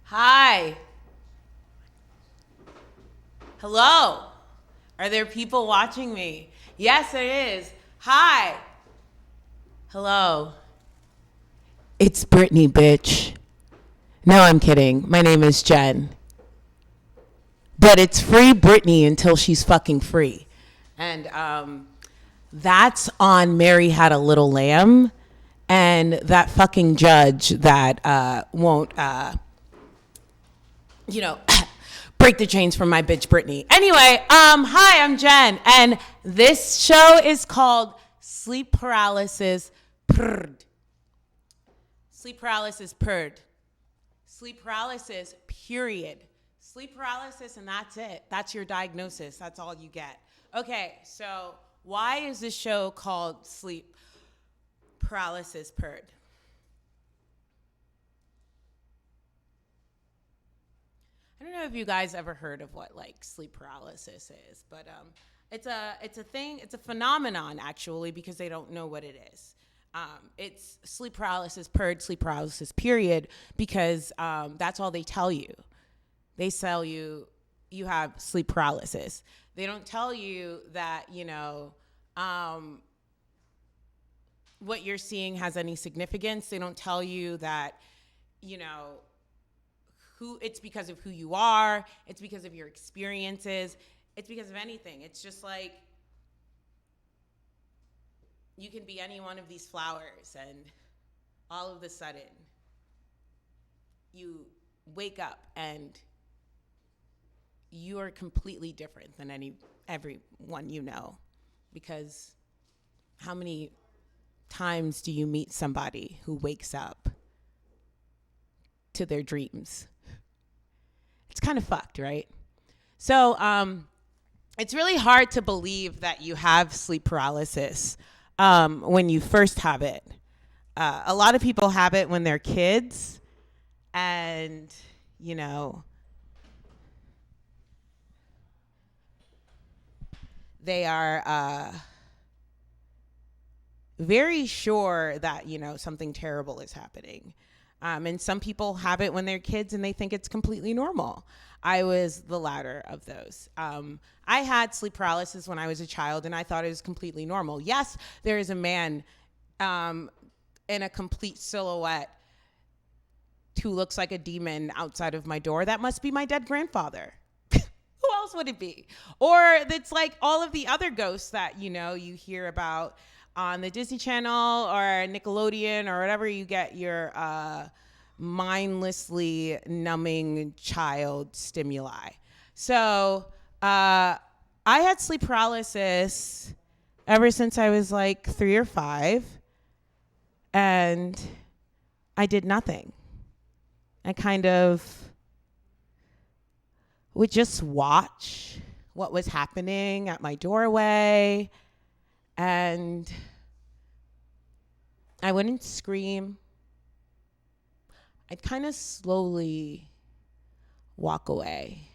Hi. Hello. Are there people watching me? Yes, it is. Hi. Hello. It's Brittany, bitch. No, I'm kidding. My name is Jen. But it's free Brittany until she's fucking free. And that's on Mary Had a Little Lamb. And that fucking judge that won't, break the chains from my bitch Brittany. Anyway, hi, I'm Jen. And this show is called Sleep Paralysis puurR'd. Sleep paralysis puurR'd. Sleep paralysis, period. Sleep paralysis, and that's it. That's your diagnosis. That's all you get. Okay, so why is this show called Sleep Paralysis puurR'd? I don't know if you guys ever heard of what like sleep paralysis is, but it's a thing. It's a phenomenon actually because they don't know what it is. It's sleep paralysis puurR'd, sleep paralysis period, because that's all they tell you. They tell you you have sleep paralysis. They don't tell you that, what you're seeing has any significance. They don't tell you that, it's because of who you are. It's because of your experiences. It's because of anything. It's just like you can be any one of these flowers and all of a sudden you wake up and you are completely different than everyone you know. Because how many times do you meet somebody who wakes up to their dreams? It's kind of fucked, right? So it's really hard to believe that you have sleep paralysis when you first have it. A lot of people have it when they're kids, and they are very sure that something terrible is happening. And some people have it when they're kids and they think it's completely normal. I was the latter of those. I had sleep paralysis when I was a child and I thought it was completely normal. Yes, there is a man in a complete silhouette who looks like a demon outside of my door. That must be my dead grandfather. Who else would it be? Or it's like all of the other ghosts that, you hear about on the Disney Channel or Nickelodeon or whatever you get your mindlessly numbing child stimuli. So I had sleep paralysis ever since I was like 3 or 5, and I did nothing. I kind of would just watch what was happening at my doorway, and I wouldn't scream. I'd kind of slowly walk away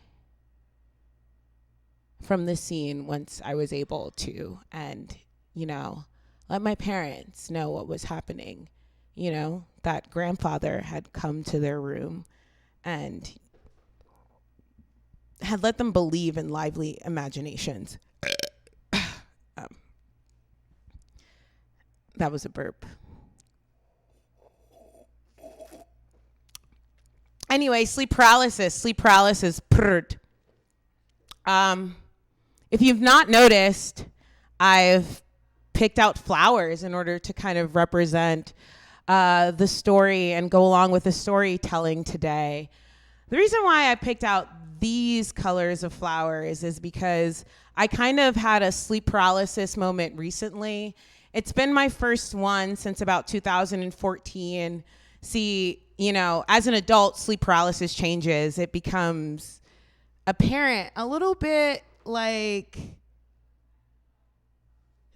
from the scene once I was able to, and, let my parents know what was happening. That grandfather had come to their room and had let them believe in lively imaginations. That was a burp. Anyway, sleep paralysis puurR'd. If you've not noticed, I've picked out flowers in order to kind of represent the story and go along with the storytelling today. The reason why I picked out these colors of flowers is because I kind of had a sleep paralysis moment recently. It's been my first one since about 2014. See, as an adult, sleep paralysis changes. It becomes apparent a little bit like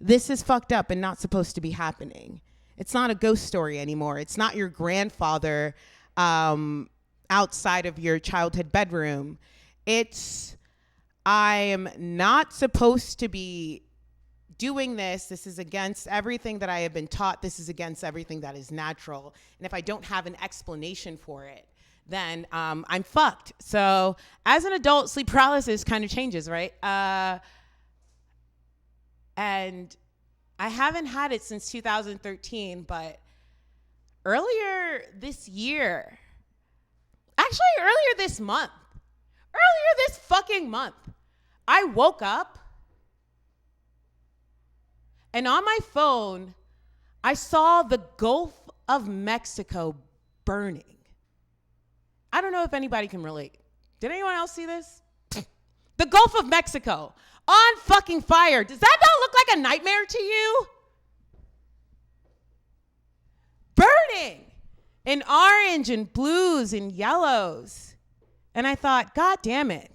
this is fucked up and not supposed to be happening. It's not a ghost story anymore. It's not your grandfather outside of your childhood bedroom. I'm not supposed to be doing this. This is against everything that I have been taught. This is against everything that is natural. And if I don't have an explanation for it, then I'm fucked. So as an adult, sleep paralysis kind of changes, right? And I haven't had it since 2013, but earlier this year, actually earlier this fucking month, I woke up and on my phone, I saw the Gulf of Mexico burning. I don't know if anybody can relate. Did anyone else see this? The Gulf of Mexico on fucking fire. Does that not look like a nightmare to you? Burning in orange and blues and yellows. And I thought, God damn it.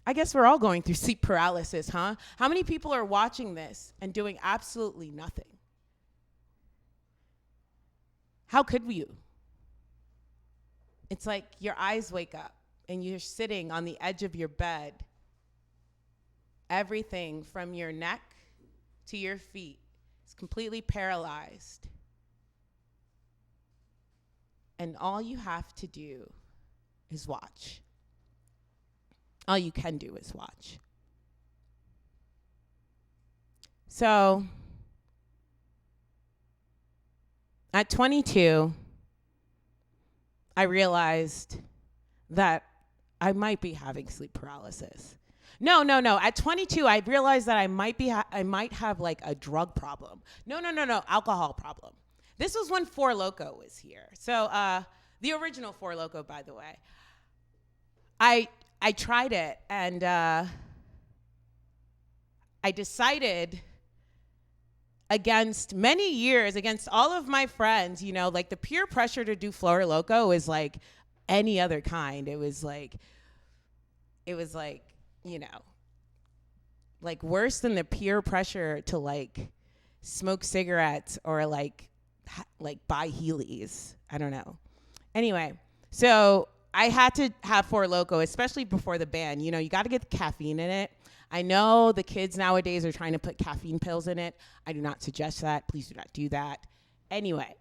I guess we're all going through sleep paralysis, huh? How many people are watching this and doing absolutely nothing? How could you? It's like your eyes wake up and you're sitting on the edge of your bed. Everything from your neck to your feet is completely paralyzed. And all you have to do is watch. All you can do is watch. So, at 22, I realized that I might be having sleep paralysis. No. At 22, I realized that I might have like a drug problem. No, alcohol problem. This was when Four Loko was here. So the original Four Loko, by the way. I tried it and I decided against many years, against all of my friends, you know, like the peer pressure to do Four Loko is like any other kind. It was like, you know, like worse than the peer pressure to like smoke cigarettes or like buy Heelys. I don't know. Anyway, so I had to have Four Loko, especially before the ban. You know, you got to get the caffeine in it. I know the kids nowadays are trying to put caffeine pills in it. I do not suggest that. Please do not do that. Anyway,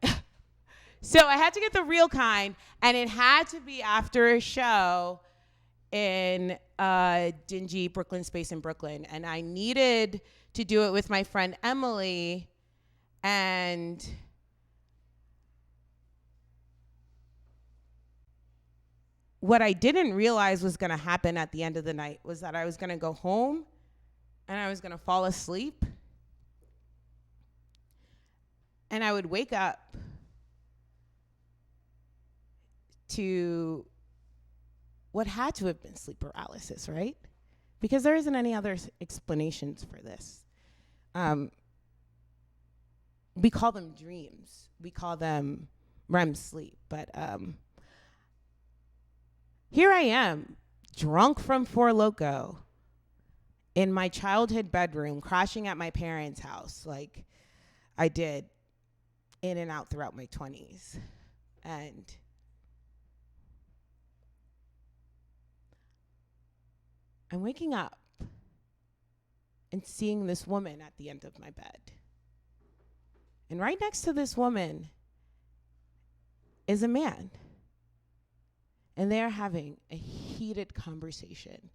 so I had to get the real kind, and it had to be after a show in dingy Brooklyn space in Brooklyn. And I needed to do it with my friend Emily, and what I didn't realize was going to happen at the end of the night was that I was going to go home and I was going to fall asleep. And I would wake up to what had to have been sleep paralysis, right? Because there isn't any other explanations for this. We call them dreams. We call them REM sleep. But here I am, drunk from Four Loko, in my childhood bedroom, crashing at my parents' house, like I did in and out throughout my 20s. And I'm waking up and seeing this woman at the end of my bed. And right next to this woman is a man. And they're having a heated conversation.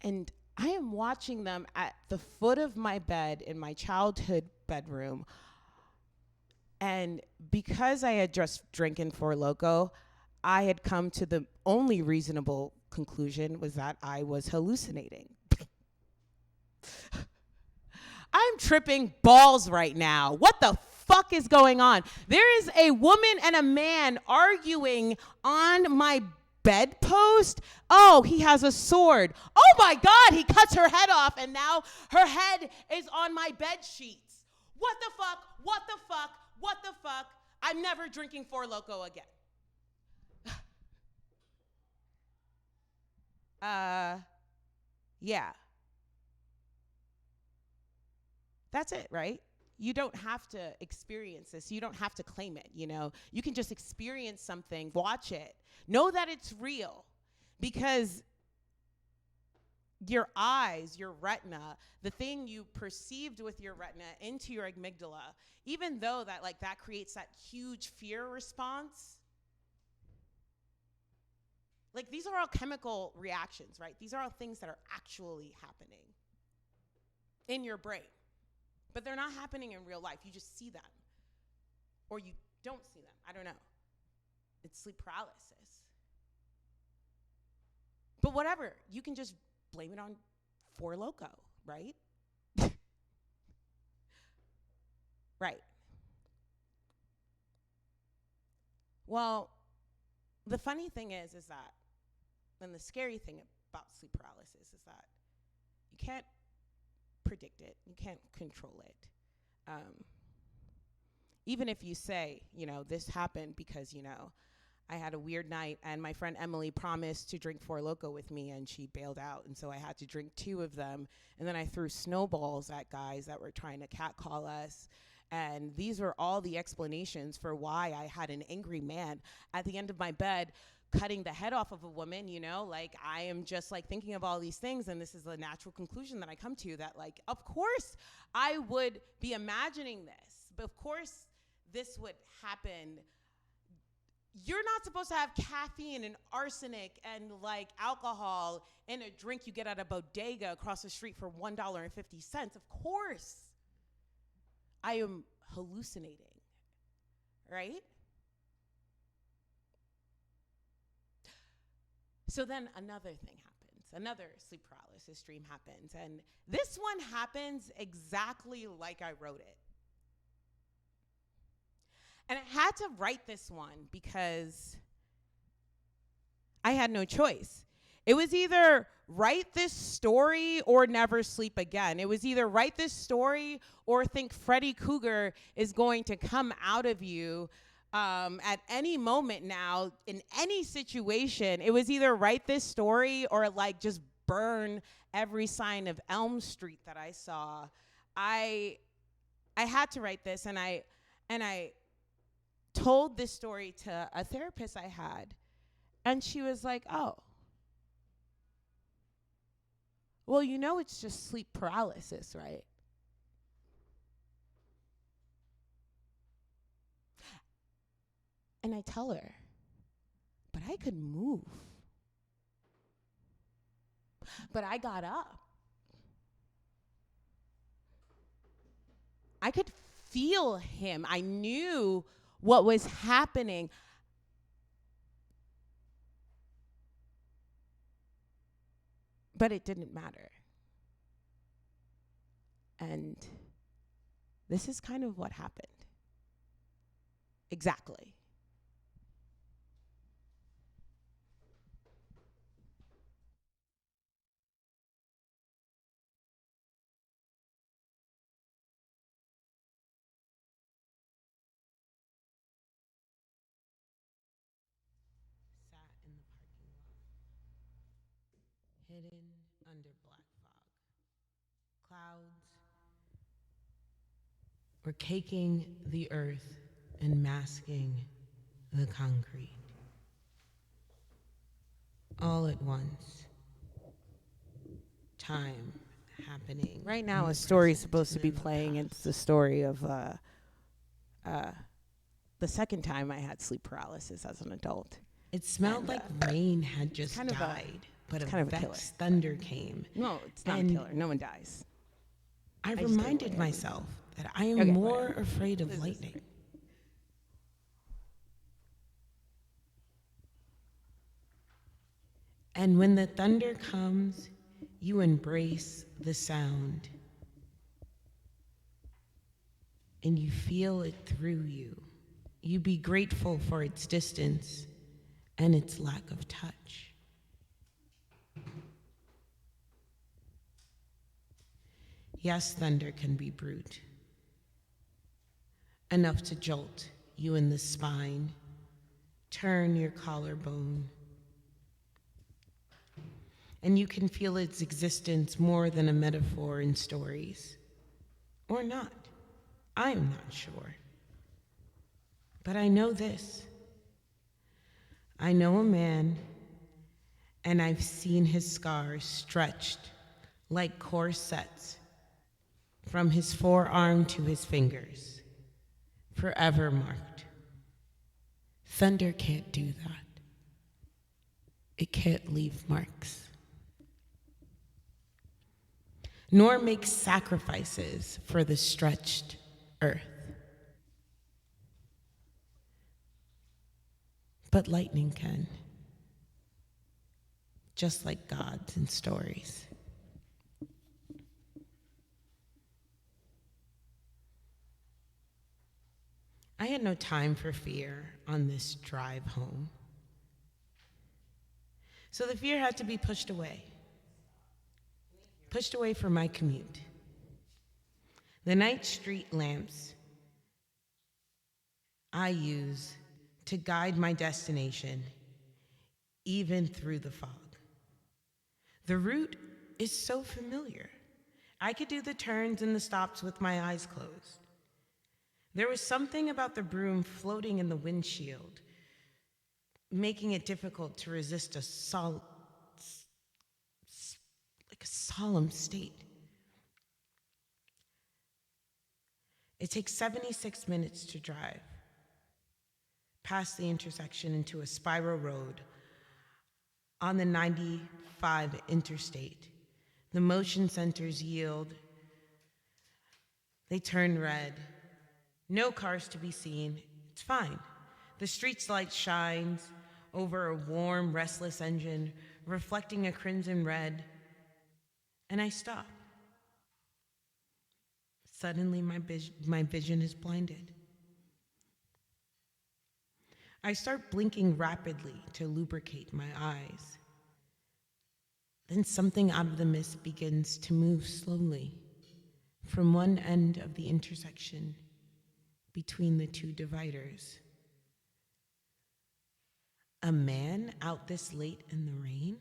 And I am watching them at the foot of my bed in my childhood bedroom. And because I had just drinking Four Loko, I had come to the only reasonable conclusion was that I was hallucinating. I'm tripping balls right now. What the fuck is going on? There is a woman and a man arguing on my bedpost. Oh, he has a sword. Oh my God, he cuts her head off and now her head is on my bed sheets. What the fuck? What the fuck? What the fuck? I'm never drinking Four Loko again. Yeah. That's it, right? You don't have to experience this. You don't have to claim it, you know. You can just experience something, watch it. Know that it's real because your eyes, your retina, the thing you perceived with your retina into your amygdala, even though that creates that huge fear response, Like, these are all chemical reactions, right? These are all things that are actually happening in your brain. But they're not happening in real life. You just see them. Or you don't see them. I don't know. It's sleep paralysis. But whatever, you can just blame it on Four Loko, right? Right. Well, the funny thing is that, and the scary thing about sleep paralysis is that you can't predict it. You can't control it. Even if you say, this happened because, I had a weird night and my friend Emily promised to drink Four Loko with me and she bailed out. And so I had to drink 2 of them. And then I threw snowballs at guys that were trying to catcall us. And these were all the explanations for why I had an angry man at the end of my bed cutting the head off of a woman, like I am just like thinking of all these things. And this is a natural conclusion that I come to, that like, of course I would be imagining this, but of course this would happen. You're not supposed to have caffeine and arsenic and like alcohol in a drink you get at a bodega across the street for $1.50. Of course I am hallucinating, right? So then another thing happens. Another sleep paralysis dream happens. And this one happens exactly like I wrote it. And I had to write this one because I had no choice. It was either write this story or never sleep again. It was either write this story or think Freddy Krueger is going to come out of you at any moment now, in any situation. It was either write this story or like just burn every sign of Elm Street that I saw. I had to write this, and I told this story to a therapist I had, and she was like, "Oh, well, it's just sleep paralysis, right?" And I tell her, "But I could move. But I got up. I could feel him. I knew what was happening." But it didn't matter. And this is kind of what happened. Exactly. Sat in the parking lot, hidden under black fog. Clouds were caking the earth and masking the concrete. All at once, time happening. Right now, a story is supposed to be playing. It's the story of the second time I had sleep paralysis as an adult. It smelled like rain had just died, but a vexed thunder came. No, it's not a killer. No one dies. I reminded myself that I am more afraid of lightning. And when the thunder comes, you embrace the sound. And you feel it through you. You be grateful for its distance and its lack of touch. Yes, thunder can be brute, enough to jolt you in the spine, turn your collarbone. And you can feel its existence more than a metaphor in stories. Or not. I am not sure. But I know this. I know a man, and I've seen his scars stretched like corsets from his forearm to his fingers, forever marked. Thunder can't do that. it can't leave marks, nor make sacrifices for the stretched earth. But lightning can, just like gods in stories. I had no time for fear on this drive home. So the fear had to be pushed away for my commute. The night street lamps I use to guide my destination, even through the fog. The route is so familiar. I could do the turns and the stops with my eyes closed. There was something about the broom floating in the windshield, making it difficult to resist a solemn state. It takes 76 minutes to drive past the intersection into a spiral road on the 95 interstate. The motion sensors yield. They turn red. No cars to be seen. It's fine. The street's light shines over a warm, restless engine, reflecting a crimson red. And I stop. Suddenly, my vision is blinded. I start blinking rapidly to lubricate my eyes. Then something out of the mist begins to move slowly from one end of the intersection between the two dividers. A man out this late in the rain?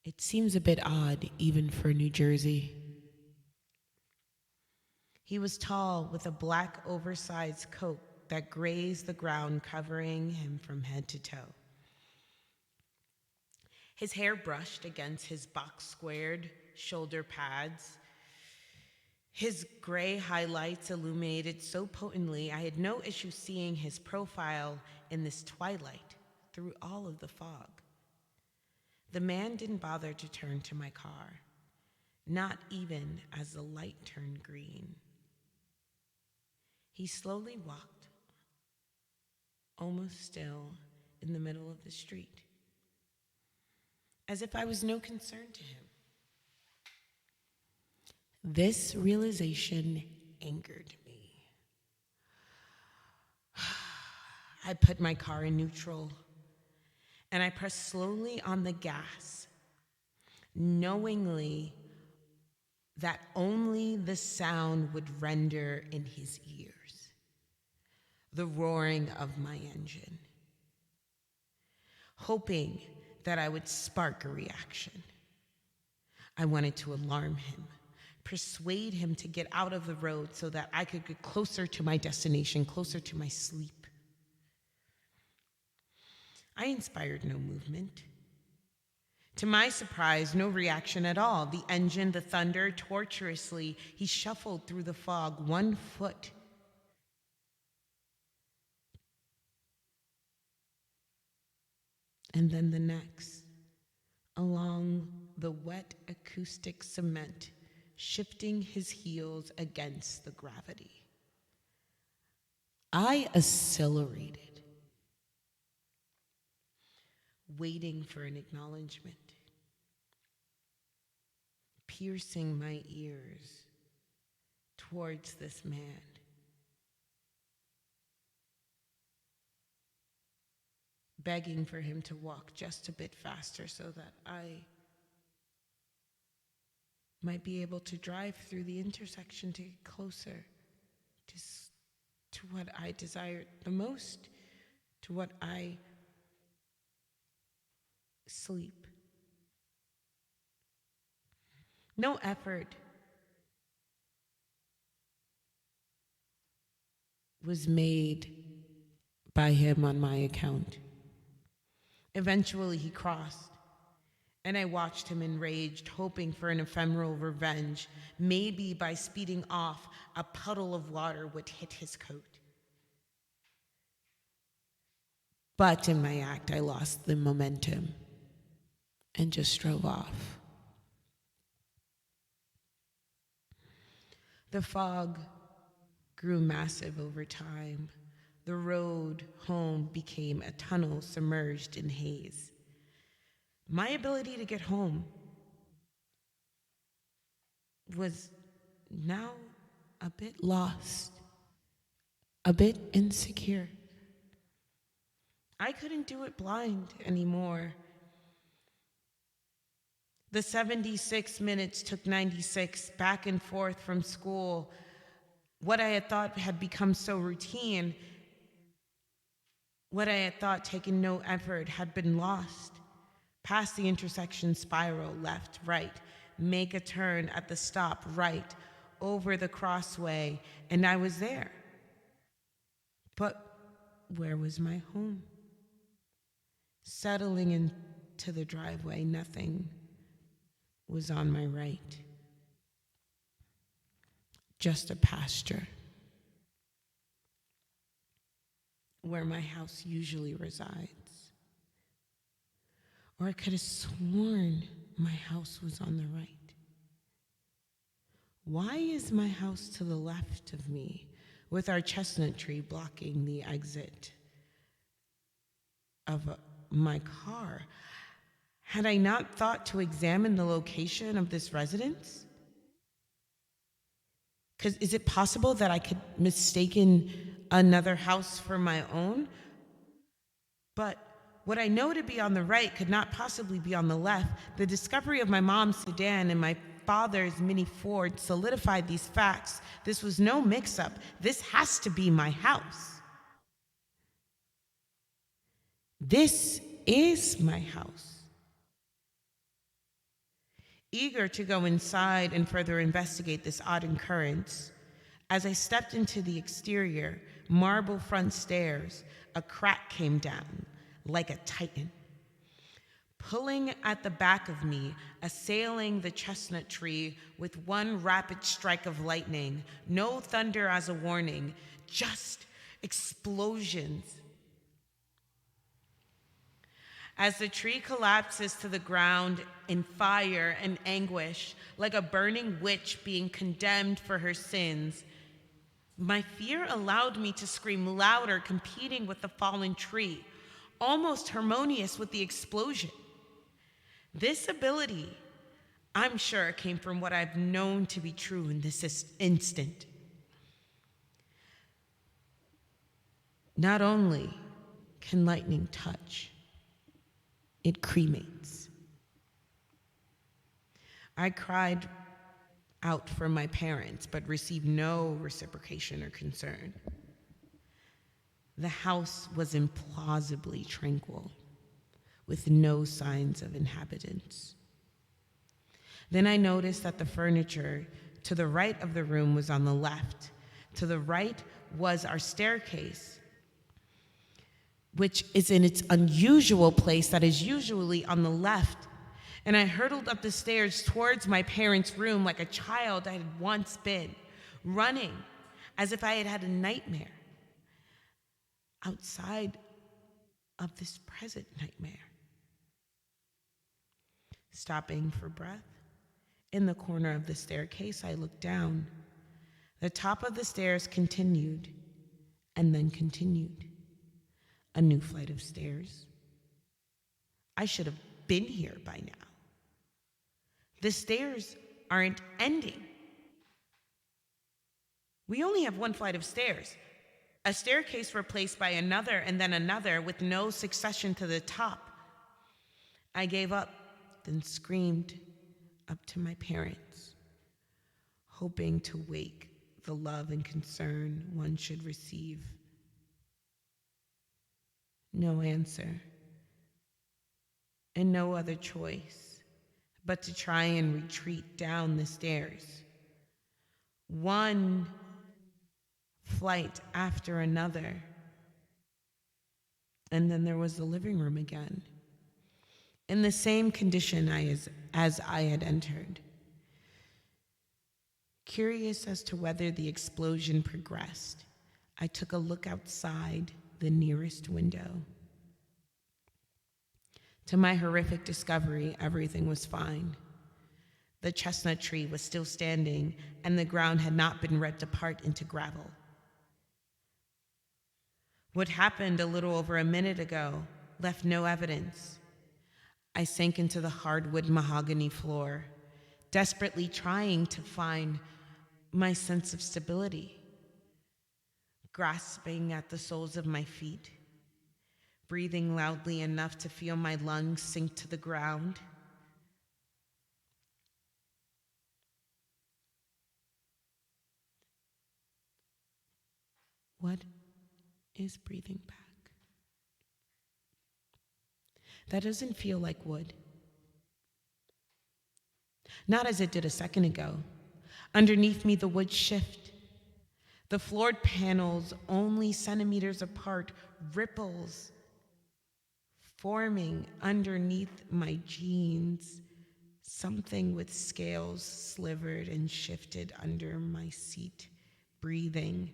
It seems a bit odd, even for New Jersey. He was tall, with a black oversized coat that grazed the ground, covering him from head to toe. His hair brushed against his box-squared shoulder pads. His gray highlights illuminated so potently, I had no issue seeing his profile in this twilight through all of the fog. The man didn't bother to turn to my car, not even as the light turned green. He slowly walked, almost still, in the middle of the street, as if I was no concern to him. This realization angered me. I put my car in neutral and I pressed slowly on the gas, knowingly that only the sound would render in his ears the roaring of my engine, hoping that I would spark a reaction. I wanted to alarm him, persuade him to get out of the road so that I could get closer to my destination, closer to my sleep. I inspired no movement. To my surprise, no reaction at all. The engine, the thunder, tortuously, he shuffled through the fog, 1 foot. And then the next, along the wet acoustic cement, shifting his heels against the gravity. I accelerated, waiting for an acknowledgement, piercing my ears towards this man. Begging for him to walk just a bit faster so that I might be able to drive through the intersection to get closer to what I desired the most, to what I sleep. No effort was made by him on my account. Eventually, he crossed, and I watched him enraged, hoping for an ephemeral revenge. Maybe by speeding off, a puddle of water would hit his coat. But in my act, I lost the momentum and just drove off. The fog grew massive over time. The road home became a tunnel submerged in haze. My ability to get home was now a bit lost, a bit insecure. I couldn't do it blind anymore. The 76 minutes took 96 back and forth from school. What I had thought had become so routine, what I had thought taken no effort, had been lost. Past the intersection spiral, left, right, make a turn at the stop, right, over the crossway, and I was there. But where was my home? Settling into the driveway, nothing was on my right. Just a pasture where my house usually resides. Or I could have sworn my house was on the right. Why is my house to the left of me, with our chestnut tree blocking the exit of my car? Had I not thought to examine the location of this residence? Because is it possible that I could mistaken another house for my own? But what I know to be on the right could not possibly be on the left. The discovery of my mom's sedan and my father's Mini Ford solidified these facts. This was no mix-up. This has to be my house. This is my house. Eager to go inside and further investigate this odd occurrence, as I stepped into the exterior, marble front stairs, a crack came down like a titan, pulling at the back of me, assailing the chestnut tree with one rapid strike of lightning. No thunder as a warning, just explosions. As the tree collapses to the ground in fire and anguish, like a burning witch being condemned for her sins, my fear allowed me to scream louder, competing with the fallen tree, almost harmonious with the explosion. This ability, I'm sure, came from what I've known to be true in this instant. Not only can lightning touch, it cremates. I cried out for my parents, but received no reciprocation or concern. The house was implausibly tranquil, with no signs of inhabitants. Then I noticed that the furniture to the right of the room was on the left. To the right was our staircase, which is in its unusual place that is usually on the left. And I hurtled up the stairs towards my parents' room like a child I had once been, running as if I had had a nightmare outside of this present nightmare. Stopping for breath, in the corner of the staircase, I looked down. The top of the stairs continued and then continued. A new flight of stairs. I should have been here by now. The stairs aren't ending. We only have one flight of stairs, a staircase replaced by another and then another with no succession to the top. I gave up, then screamed up to my parents, hoping to wake the love and concern one should receive. No answer, and no other choice but to try and retreat down the stairs. One flight after another, and then there was the living room again, in the same condition as I had entered. Curious as to whether the explosion progressed, I took a look outside the nearest window. To my horrific discovery, everything was fine. The chestnut tree was still standing, and the ground had not been ripped apart into gravel. What happened a little over a minute ago left no evidence. I sank into the hardwood mahogany floor, desperately trying to find my sense of stability, grasping at the soles of my feet, breathing loudly enough to feel my lungs sink to the ground. What is breathing back? That doesn't feel like wood. Not as it did a second ago. Underneath me, the wood shift. The floored panels, only centimeters apart, ripples forming underneath my jeans. Something with scales slivered and shifted under my seat, breathing.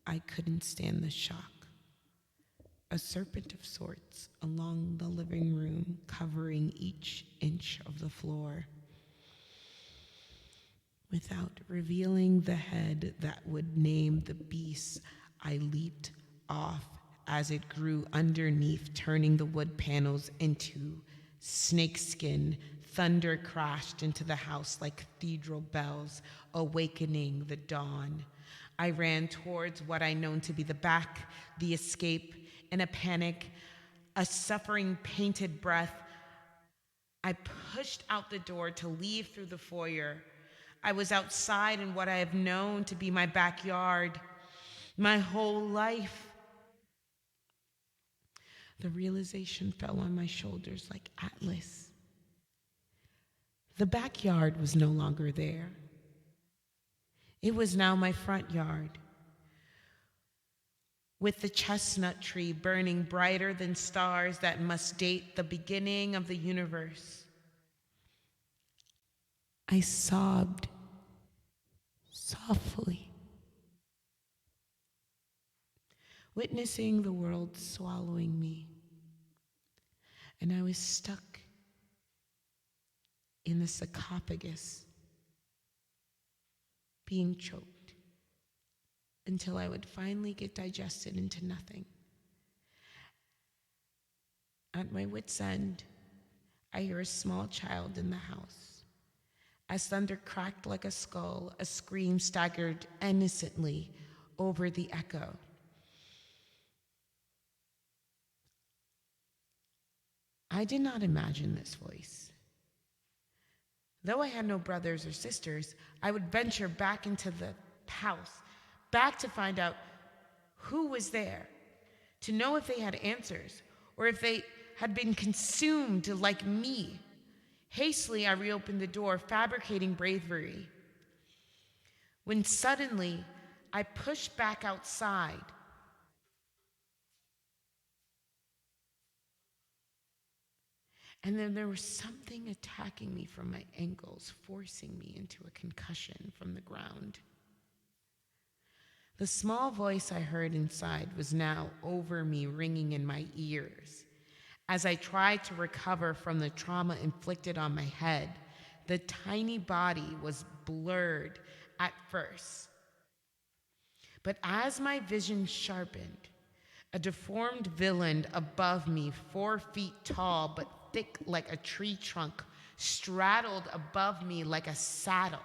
I couldn't stand the shock. A serpent of sorts along the living room, covering each inch of the floor. Without revealing the head that would name the beast, I leaped off as it grew underneath, turning the wood panels into snakeskin. Thunder crashed into the house like cathedral bells, awakening the dawn. I ran towards what I known to be the back, the escape. In a panic, a suffering, painted breath, I pushed out the door to leave through the foyer. I was outside in what I have known to be my backyard, my whole life. The realization fell on my shoulders like Atlas. The backyard was no longer there. It was now my front yard, with the chestnut tree burning brighter than stars that must date the beginning of the universe. I sobbed softly, witnessing the world swallowing me, and I was stuck in the sarcophagus, being choked until I would finally get digested into nothing. At my wit's end, I hear a small child in the house. As thunder cracked like a skull, a scream staggered innocently over the echo. I did not imagine this voice. Though I had no brothers or sisters, I would venture back into the house, back to find out who was there, to know if they had answers, or if they had been consumed like me. Hastily, I reopened the door, fabricating bravery, when suddenly I pushed back outside. And then there was something attacking me from my ankles, forcing me into a concussion from the ground. The small voice I heard inside was now over me, ringing in my ears. As I tried to recover from the trauma inflicted on my head, the tiny body was blurred at first. But as my vision sharpened, a deformed villain above me, 4 feet tall but thick like a tree trunk, straddled above me like a saddle.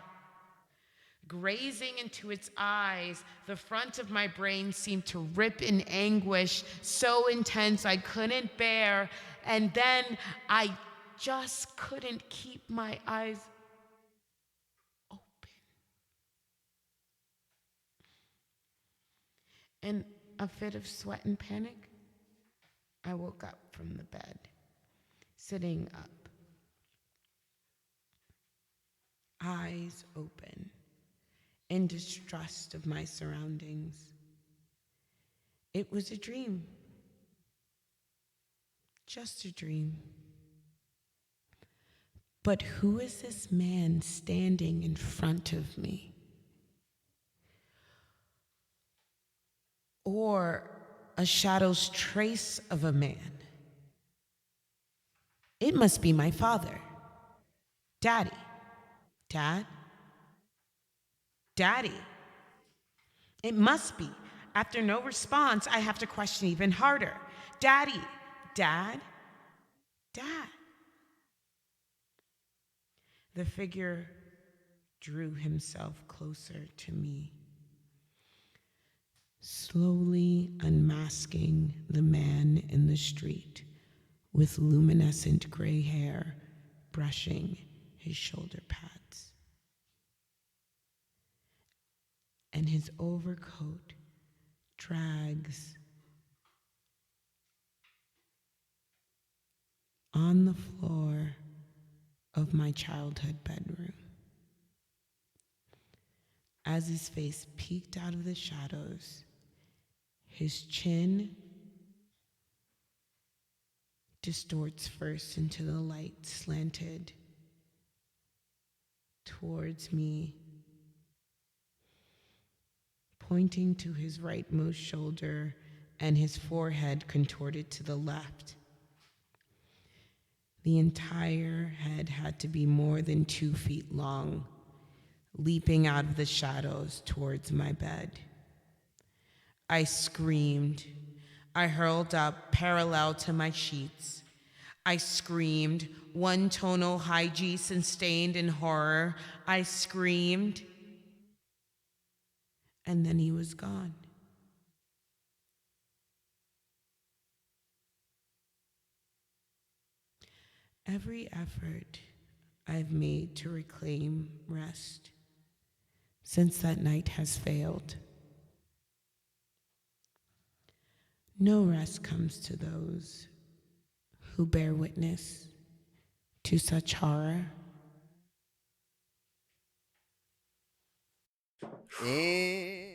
Grazing into its eyes, the front of my brain seemed to rip in anguish, so intense I couldn't bear, and then I just couldn't keep my eyes open. In a fit of sweat and panic, I woke up from the bed, sitting up, eyes open, in distrust of my surroundings. It was a dream. Just a dream. But who is this man standing in front of me? Or a shadow's trace of a man? It must be my father. Daddy. Dad? Daddy. It must be. After no response, I have to question even harder. Daddy. Dad? Dad. The figure drew himself closer to me, slowly unmasking the man in the street with luminescent gray hair brushing his shoulder pads. And his overcoat drags on the floor of my childhood bedroom. As his face peeked out of the shadows, his chin distorts first into the light slanted towards me, pointing to his rightmost shoulder and his forehead contorted to the left. The entire head had to be more than 2 feet long, leaping out of the shadows towards my bed. I screamed. I hurled up parallel to my sheets. I screamed, one tonal high G sustained in horror. I screamed, and then he was gone. Every effort I've made to reclaim rest since that night has failed. No rest comes to those who bear witness to such horror. And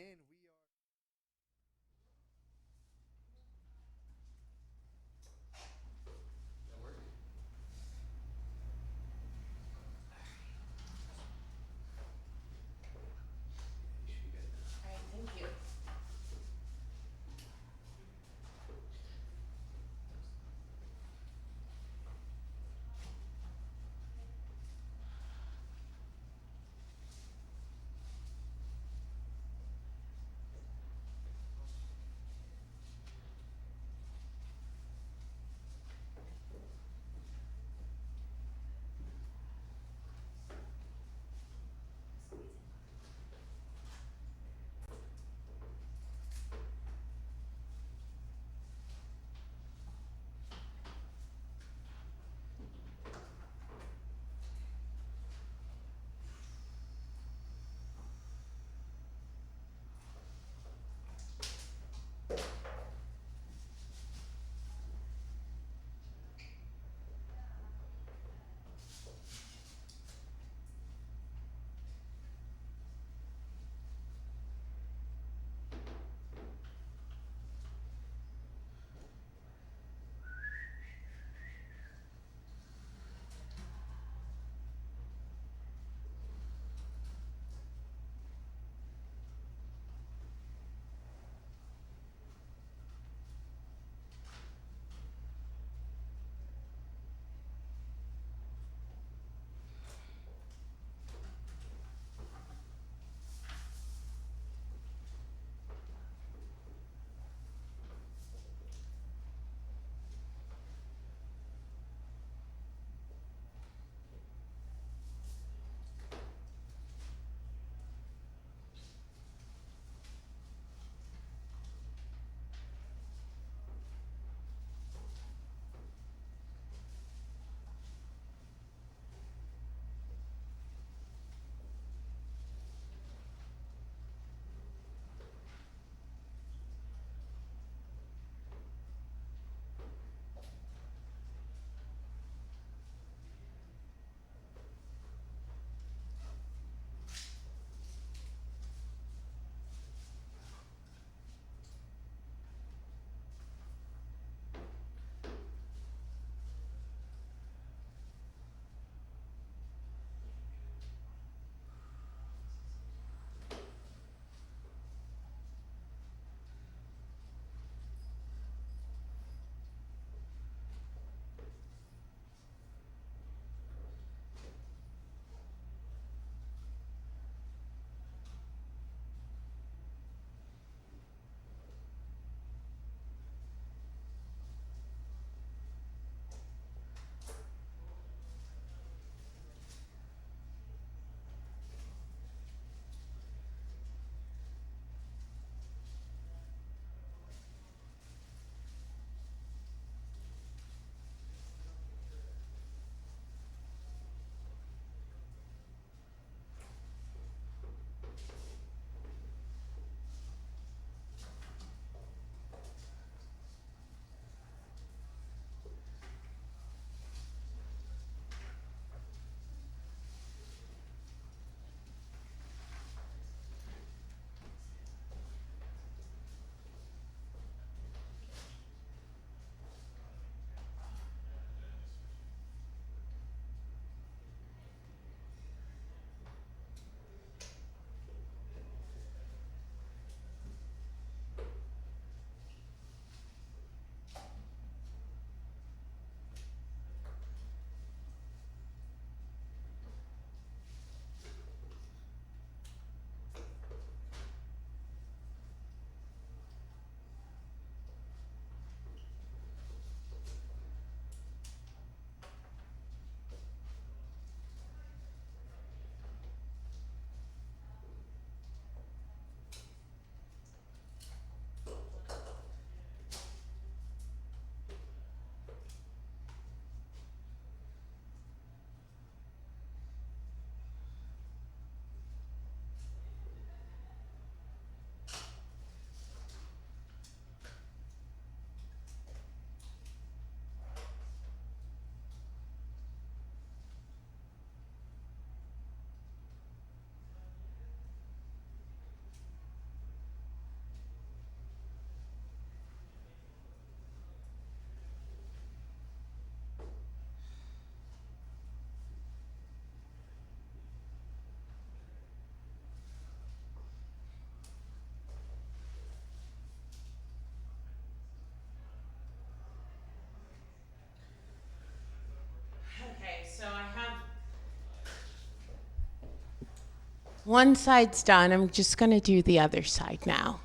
One side's done. I'm just going to do the other side now.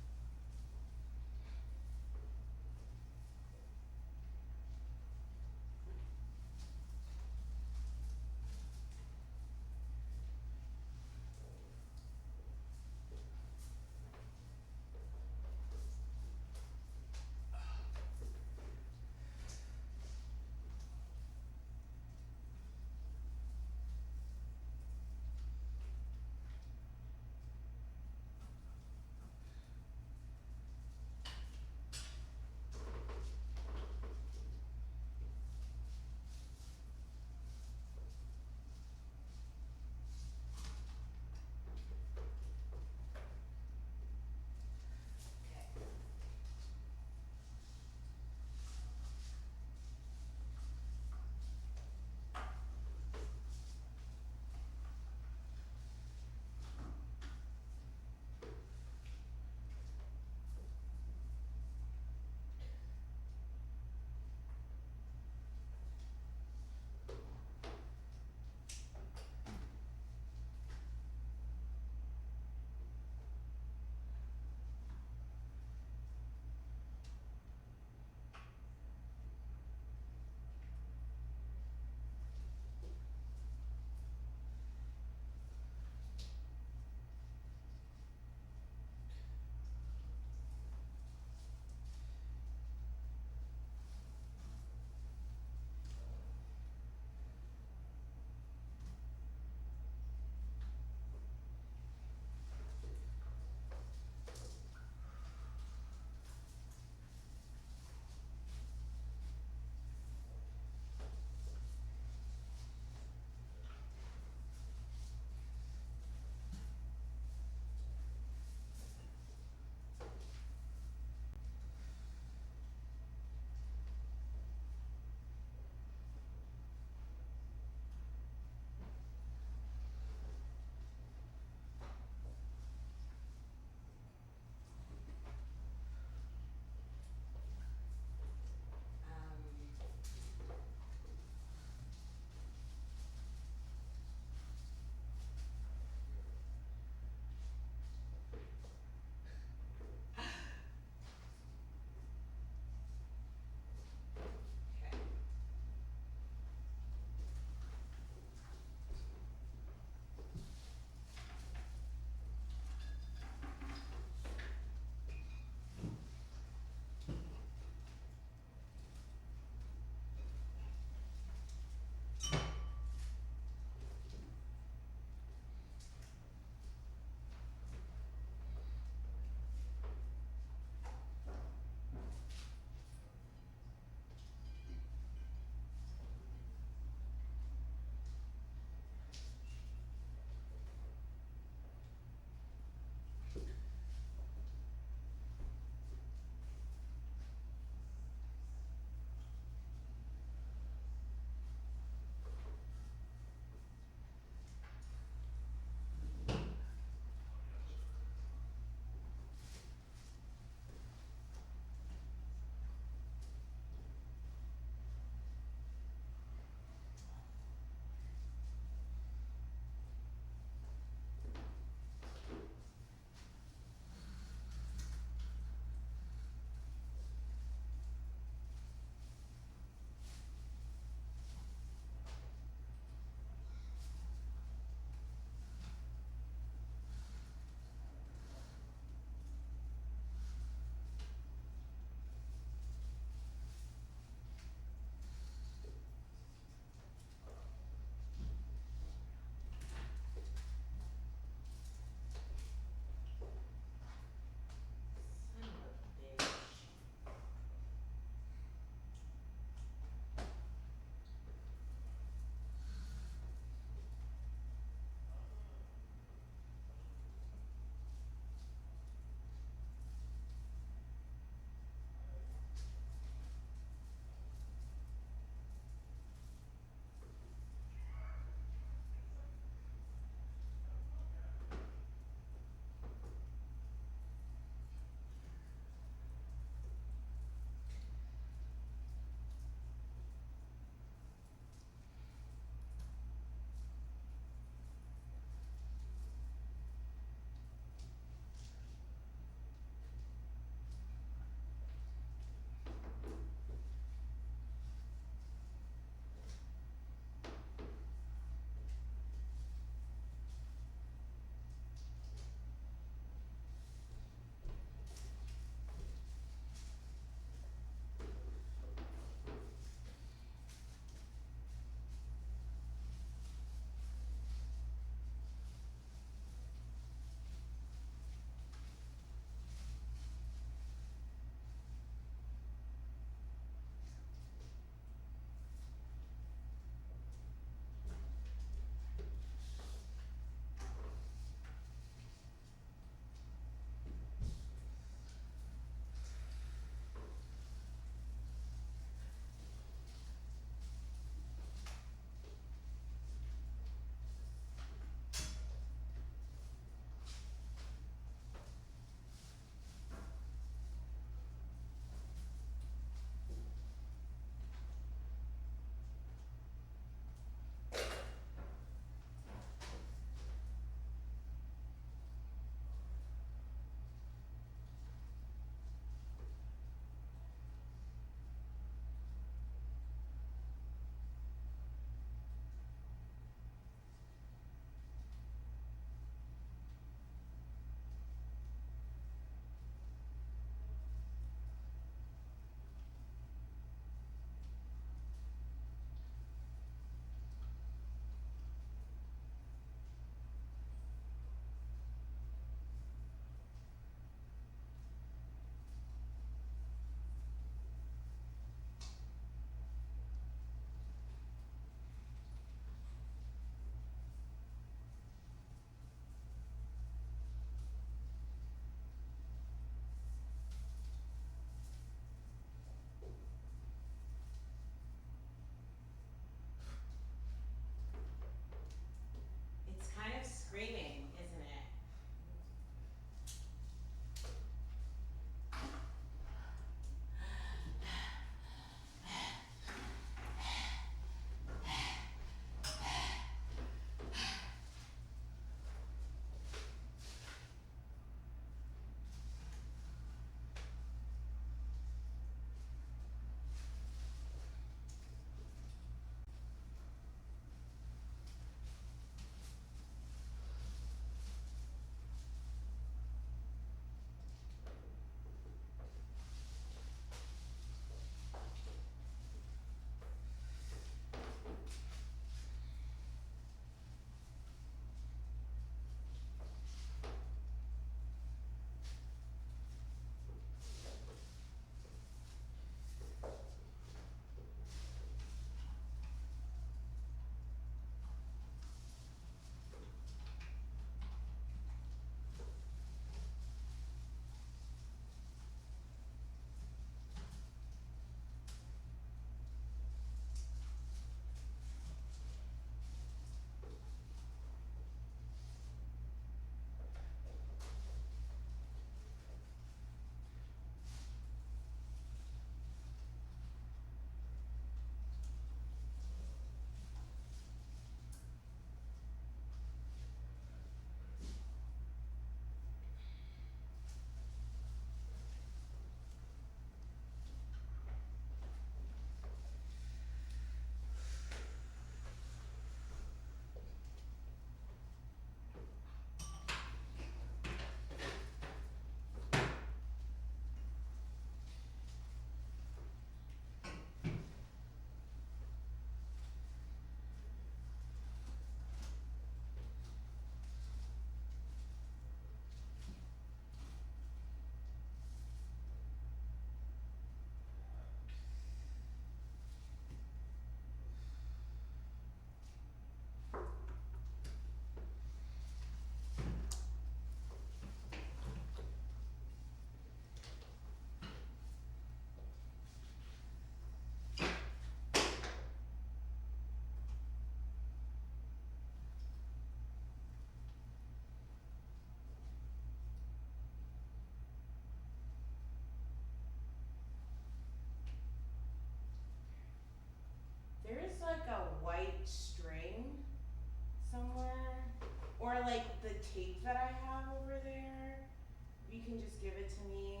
can just give it to me.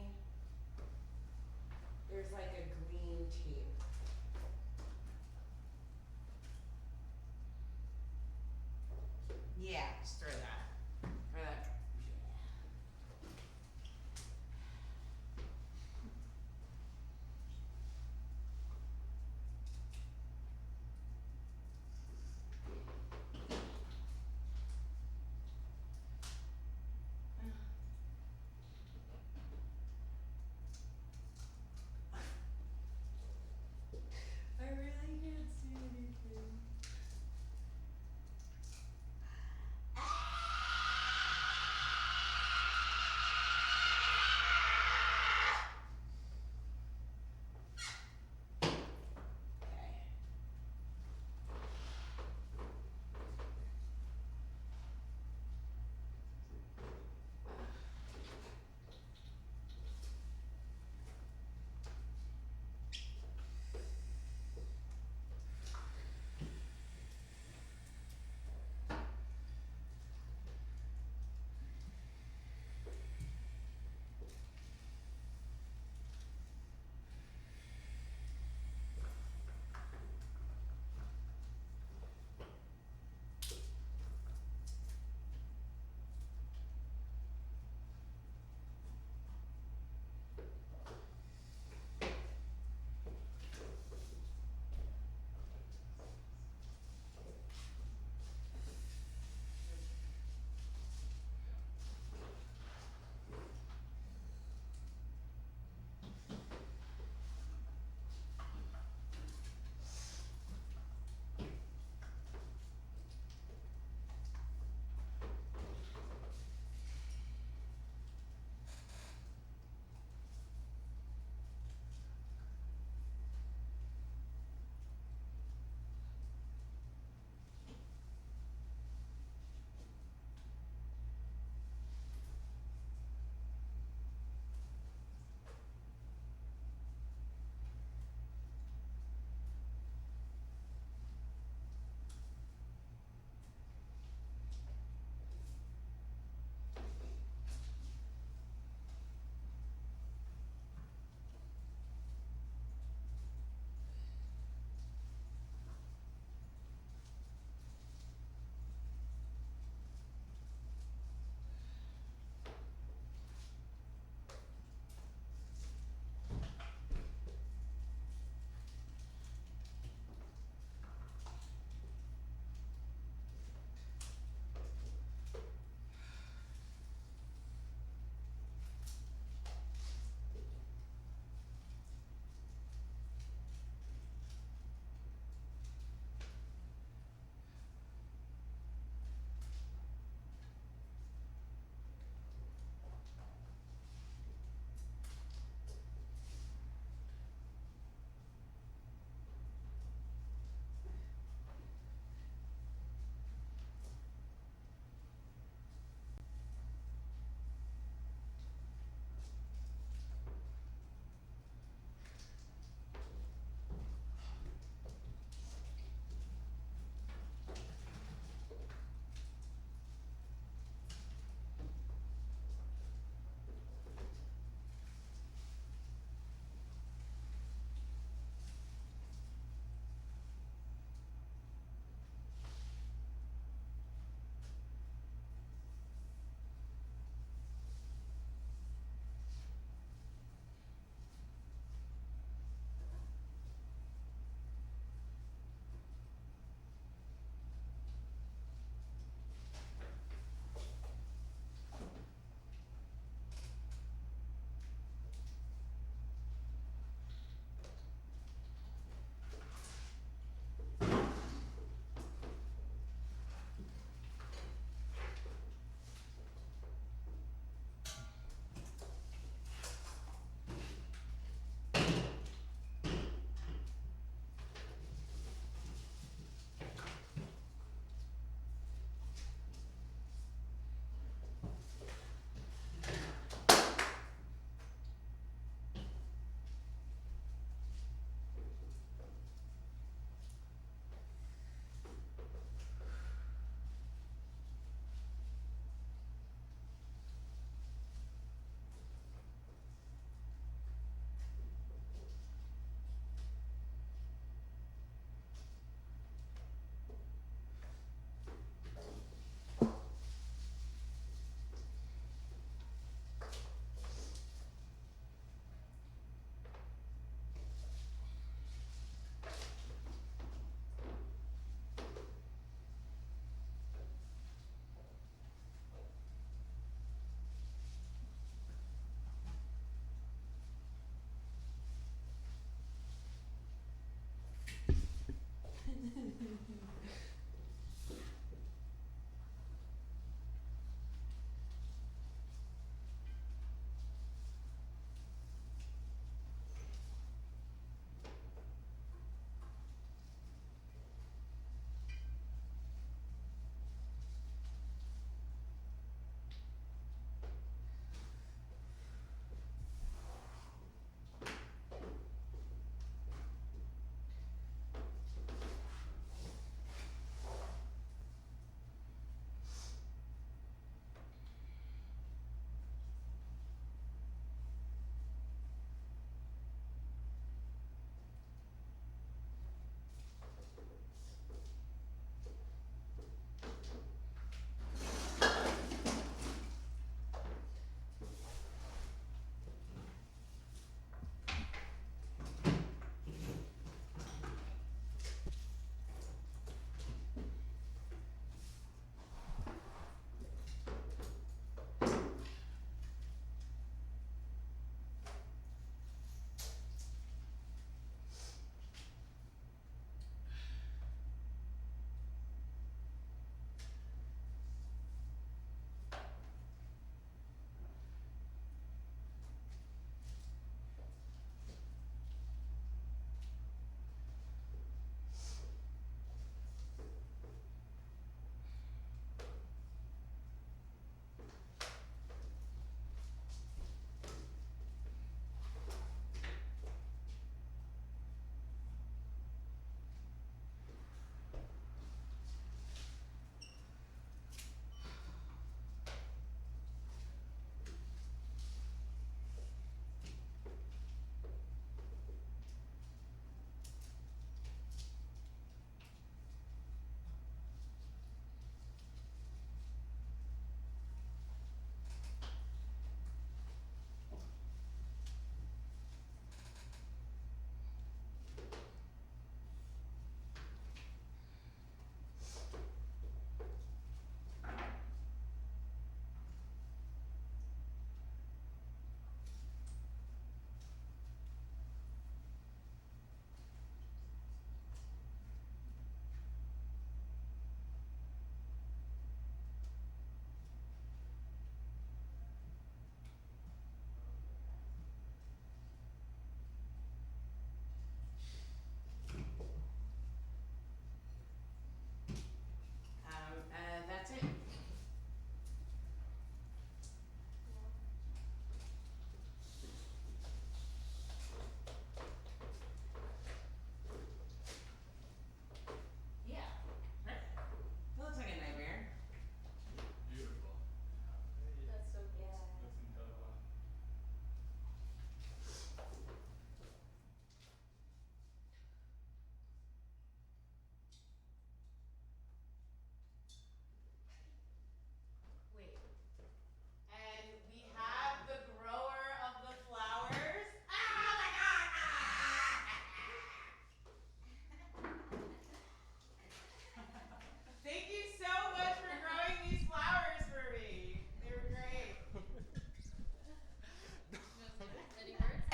There's like a green tape. Yeah, just throw that. Throw that.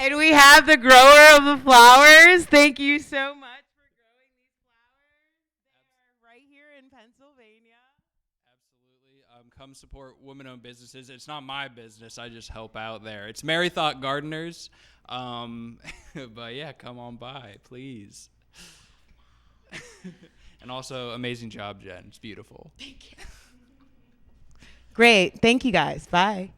And we have the grower of the flowers. Thank you so much for growing these flowers. They are right here in Pennsylvania. Absolutely. Come support women-owned businesses. It's not my business. I just help out there. It's Mary Thought Gardeners. But yeah, come on by, please. And also, amazing job, Jen. It's beautiful. Thank you. Great. Thank you, guys. Bye.